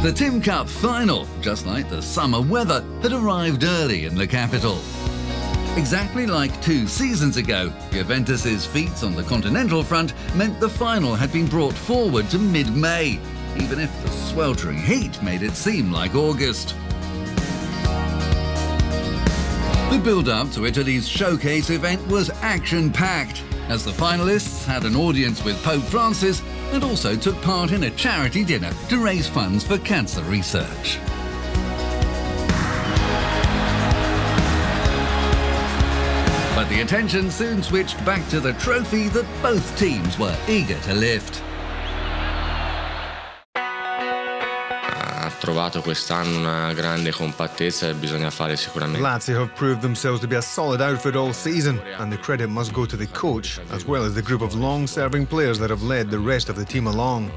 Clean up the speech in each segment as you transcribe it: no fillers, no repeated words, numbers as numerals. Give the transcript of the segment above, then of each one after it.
The Tim Cup final, just like the summer weather, had arrived early in the capital. Exactly like 2 seasons ago, Juventus's feats on the continental front meant the final had been brought forward to mid-May, even if the sweltering heat made it seem like August. The build-up to Italy's showcase event was action-packed, as the finalists had an audience with Pope Francis and also took part in a charity dinner to raise funds for cancer research. But the attention soon switched back to the trophy that both teams were eager to lift. Trovato quest'anno una grande compattezza e bisogna fare sicuramente. Lazio have proved themselves to be a solid outfit all season, and the credit must go to the coach as well as the group of long-serving players that have led the rest of the team along.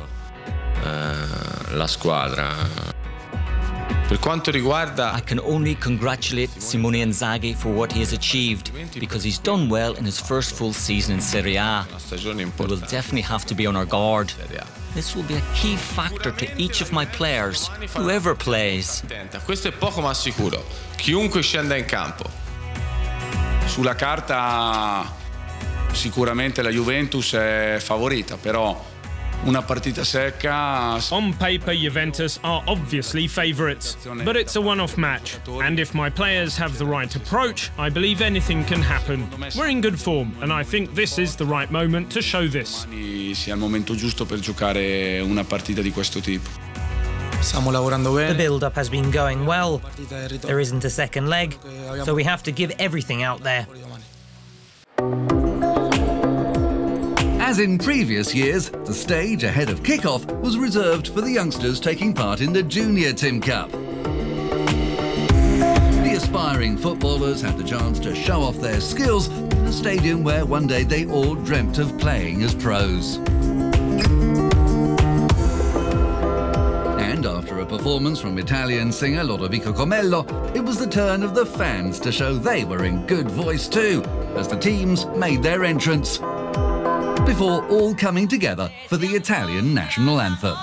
La squadra. Per quanto riguarda, I can only congratulate Simone Inzaghi for what he has achieved, because he's done well in his first full season in Serie A. We will definitely have to be on our guard. This will be a key factor to each of my players, whoever plays. Questo è poco ma sicuro. Chiunque scenda in campo. Sulla carta sicuramente la Juventus è favorita, però una partita secca. On paper, Juventus are obviously favourites, but it's a one-off match. And if my players have the right approach, I believe anything can happen. We're in good form, and I think this is the right moment to show this. Sia il momento giusto per giocare una partita di questo tipo. The build-up has been going well. There isn't a second leg, so we have to give everything out there. As in previous years, the stage ahead of kick-off was reserved for the youngsters taking part in the Junior Tim Cup. The aspiring footballers had the chance to show off their skills in a stadium where one day they all dreamt of playing as pros. And after a performance from Italian singer Lodovico Comello, it was the turn of the fans to show they were in good voice too, as the teams made their entrance, before all coming together for the Italian national anthem.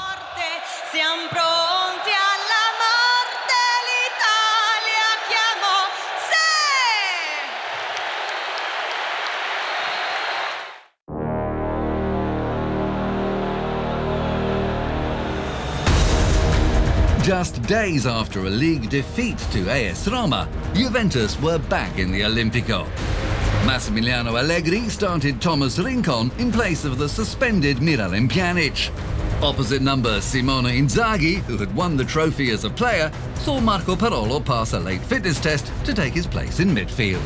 Just days after a league defeat to AS Roma, Juventus were back in the Olimpico. Massimiliano Allegri started Thomas Rincon in place of the suspended Miralem Pjanic. Opposite number Simone Inzaghi, who had won the trophy as a player, saw Marco Parolo pass a late fitness test to take his place in midfield.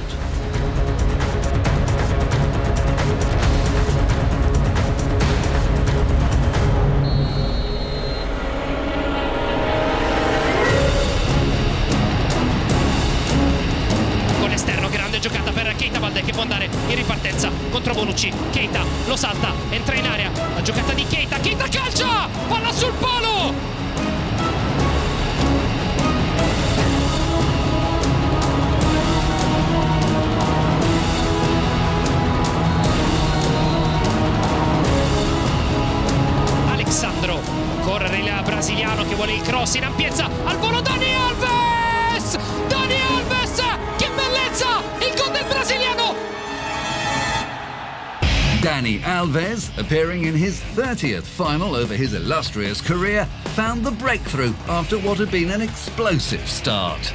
Giocata per Keita Balde che può andare in ripartenza contro Bonucci. Keita lo salta, entra in area. La giocata di Keita, Keita calcia! Palla sul palo! Alexandro, corre il brasiliano che vuole il cross in ampiezza. Al volo Dani Alves! Dani Alves! Che bellezza! Il gol del brasiliano! Dani Alves, appearing in his 30th final over his illustrious career, found the breakthrough after what had been an explosive start.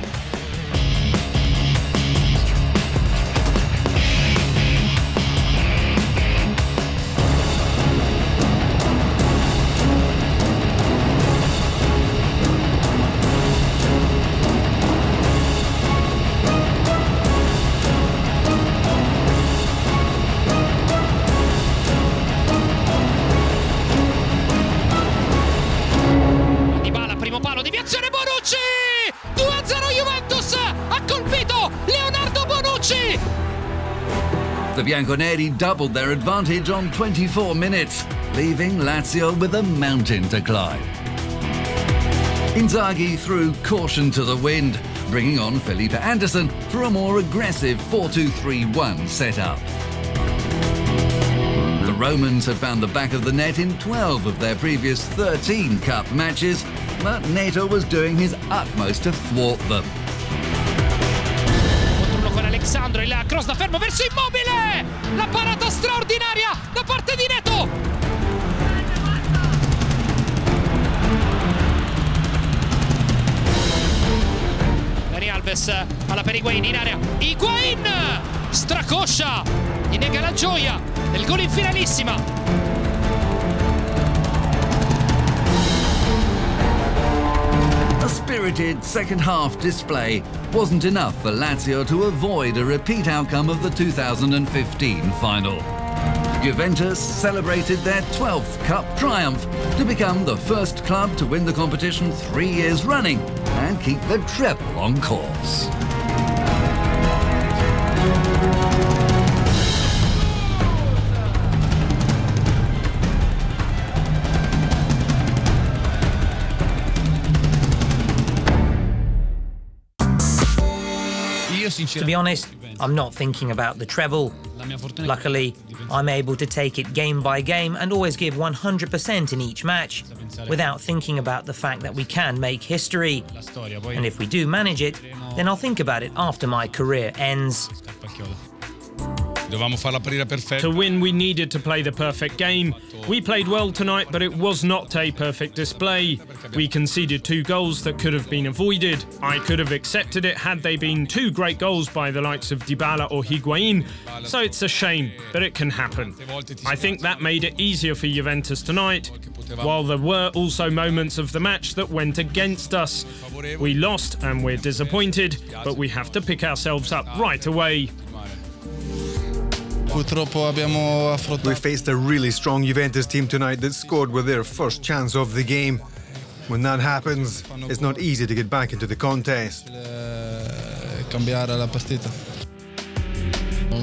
Deviazione Bonucci! 2-0 Juventus! Ha colpito Leonardo Bonucci! The Bianconeri doubled their advantage on 24 minutes, leaving Lazio with a mountain to climb. Inzaghi threw caution to the wind, bringing on Felipe Anderson for a more aggressive 4-2-3-1 setup. The Romans had found the back of the net in 12 of their previous 13 cup matches, but Neto was doing his utmost to thwart them. Contro uno con Alexandro, il cross da fermo verso Immobile! La parata straordinaria da parte di Neto! Dani Alves alla per Higuain in area. Higuain! Stracoscia! Gli nega la gioia del gol in finalissima. A spirited second-half display wasn't enough for Lazio to avoid a repeat outcome of the 2015 final. Juventus celebrated their 12th cup triumph to become the first club to win the competition 3 years running and keep the treble on course. To be honest, I'm not thinking about the treble. Luckily, I'm able to take it game by game and always give 100% in each match, without thinking about the fact that we can make history. And if we do manage it, then I'll think about it after my career ends. To win, we needed to play the perfect game. We played well tonight, but it was not a perfect display. We conceded 2 goals that could have been avoided. I could have accepted it had they been 2 great goals by the likes of Dybala or Higuain, so it's a shame, but it can happen. I think that made it easier for Juventus tonight, while there were also moments of the match that went against us. We lost and we're disappointed, but we have to pick ourselves up right away. We faced a really strong Juventus team tonight that scored with their first chance of the game. When that happens, it's not easy to get back into the contest.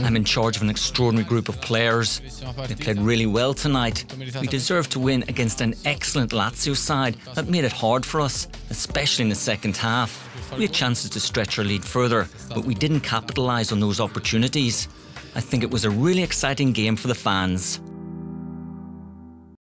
I'm in charge of an extraordinary group of players. They played really well tonight. We deserved to win against an excellent Lazio side that made it hard for us, especially in the second half. We had chances to stretch our lead further, but we didn't capitalise on those opportunities. I think it was a really exciting game for the fans.